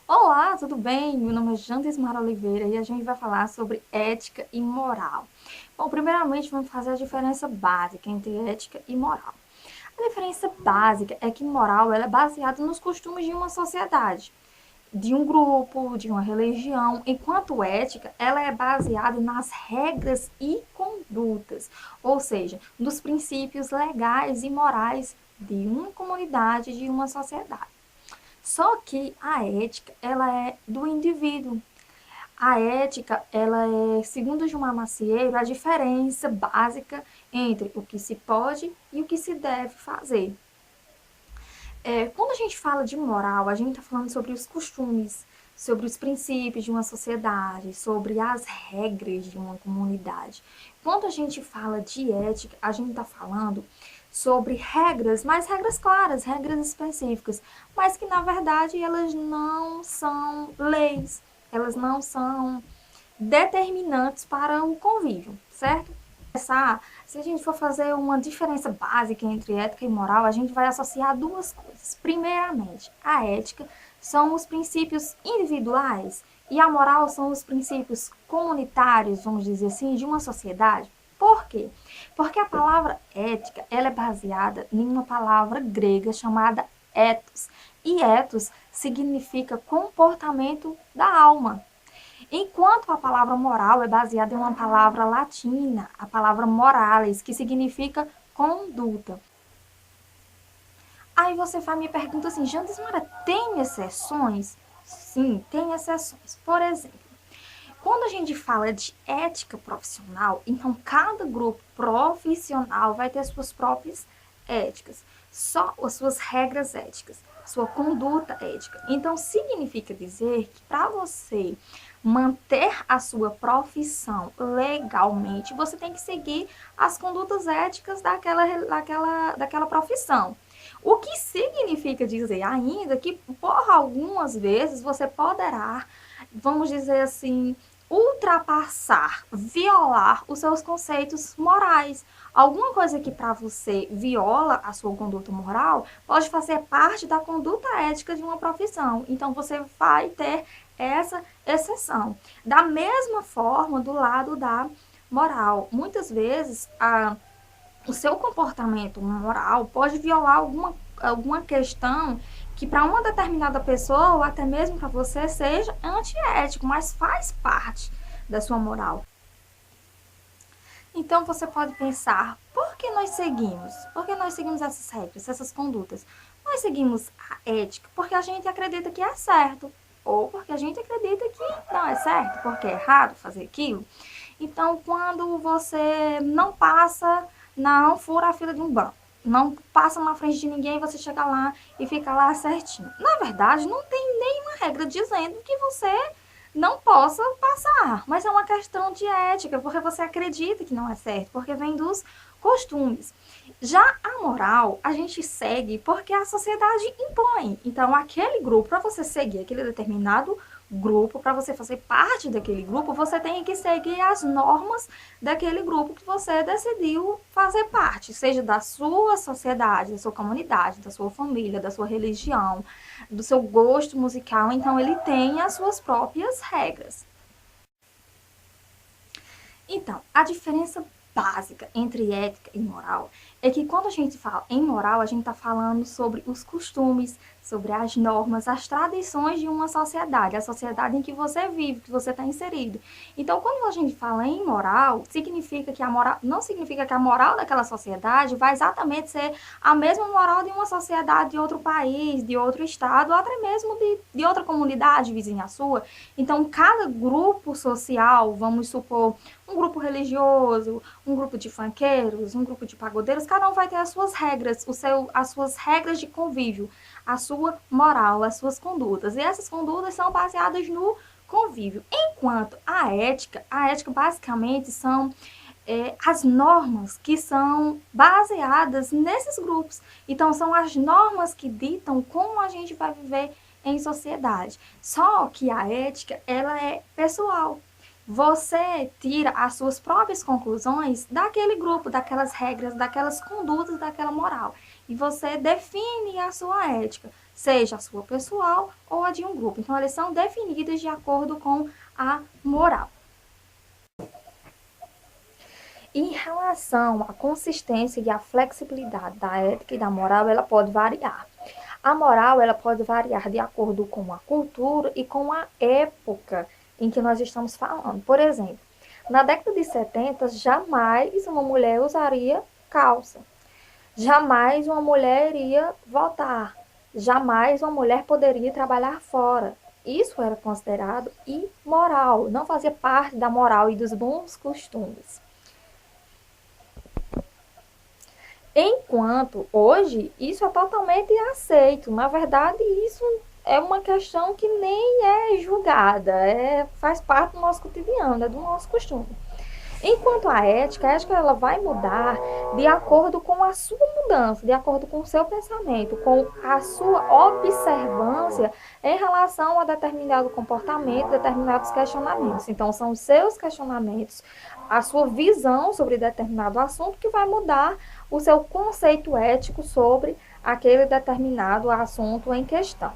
Olá, tudo bem? Meu nome é Jandesmara Oliveira e a gente vai falar sobre ética e moral. Bom, primeiramente vamos fazer a diferença básica entre ética e moral. A diferença básica é que moral ela é baseada nos costumes de uma sociedade, de um grupo, de uma religião, enquanto ética ela é baseada nas regras e condutas, ou seja, nos princípios legais e morais de uma comunidade, de uma sociedade. Só que a ética, ela é do indivíduo. A ética, ela é, segundo Gilmar Macieiro, a diferença básica entre o que se pode e o que se deve fazer. Quando a gente fala de moral, a gente está falando sobre os costumes, sobre os princípios de uma sociedade, sobre as regras de uma comunidade. Quando a gente fala de ética, a gente está falando sobre regras, mas regras claras, regras específicas, mas que na verdade elas não são leis, elas não são determinantes para o convívio, certo? Se a gente for fazer uma diferença básica entre ética e moral, a gente vai associar duas coisas. Primeiramente, a ética são os princípios individuais e a moral são os princípios comunitários, vamos dizer assim, de uma sociedade. Por quê? Porque a palavra ética ela é baseada em uma palavra grega chamada ethos. E ethos significa comportamento da alma. Enquanto a palavra moral é baseada em uma palavra latina, a palavra morales, que significa conduta. Aí você vai me pergunta assim, Jandismara, tem exceções? Sim, tem exceções. Por exemplo, quando a gente fala de ética profissional, então cada grupo profissional vai ter suas próprias éticas, só as suas regras éticas, sua conduta ética. Então significa dizer que para você manter a sua profissão legalmente, você tem que seguir as condutas éticas daquela profissão. O que significa dizer ainda que por algumas vezes você poderá, vamos dizer assim, ultrapassar, violar os seus conceitos morais. Alguma coisa que para você viola a sua conduta moral pode fazer parte da conduta ética de uma profissão. Então você vai ter essa exceção. Da mesma forma, do lado da moral, muitas vezes o seu comportamento moral pode violar alguma questão que para uma determinada pessoa ou até mesmo para você seja antiético, mas faz parte da sua moral. Então você pode pensar, por que nós seguimos? Por que nós seguimos essas regras, essas condutas? Nós seguimos a ética porque a gente acredita que é certo, ou porque a gente acredita que não é certo, porque é errado fazer aquilo. Então, quando você não passa, não fura a fila de um banco, não passa na frente de ninguém, você chega lá e fica lá certinho. Na verdade, não tem nenhuma regra dizendo que você não possa passar, mas é uma questão de ética, porque você acredita que não é certo, porque vem dos costumes. Já a moral, a gente segue porque a sociedade impõe. Então, aquele grupo, para você seguir aquele determinado grupo, para você fazer parte daquele grupo, você tem que seguir as normas daquele grupo que você decidiu fazer parte, seja da sua sociedade, da sua comunidade, da sua família, da sua religião, do seu gosto musical. Então, ele tem as suas próprias regras. Então, a diferença básica entre ética e moral é que quando a gente fala em moral, a gente está falando sobre os costumes, sobre as normas, as tradições de uma sociedade, a sociedade em que você vive, que você está inserido. Então, quando a gente fala em moral, significa que a moral não significa que a moral daquela sociedade vai exatamente ser a mesma moral de uma sociedade de outro país, de outro estado, ou até mesmo de outra comunidade vizinha sua. Então, cada grupo social, vamos supor, um grupo religioso, um grupo de funkeiros, um grupo de pagodeiros, cada um vai ter as suas regras, as suas regras de convívio, a sua moral, as suas condutas. E essas condutas são baseadas no convívio. Enquanto a ética basicamente são as normas que são baseadas nesses grupos. Então, são as normas que ditam como a gente vai viver em sociedade. Só que a ética, ela é pessoal. Você tira as suas próprias conclusões daquele grupo, daquelas regras, daquelas condutas, daquela moral. E você define a sua ética. seja a sua pessoal ou a de um grupo. Então, elas são definidas de acordo com a moral. Em relação à consistência e à flexibilidade da ética e da moral, ela pode variar. A moral, ela pode variar de acordo com a cultura e com a época em que nós estamos falando. Por exemplo, na década de 70, jamais uma mulher usaria calça. Jamais uma mulher iria votar. Jamais uma mulher poderia trabalhar fora. Isso era considerado imoral, não fazia parte da moral e dos bons costumes. Enquanto hoje isso é totalmente aceito. Na verdade, isso é uma questão que nem é julgada, faz parte do nosso cotidiano, é do nosso costume. Enquanto a ética ela vai mudar de acordo com a sua mudança, de acordo com o seu pensamento, com a sua observância em relação a determinado comportamento, determinados questionamentos. Então, são os seus questionamentos, a sua visão sobre determinado assunto que vai mudar o seu conceito ético sobre aquele determinado assunto em questão.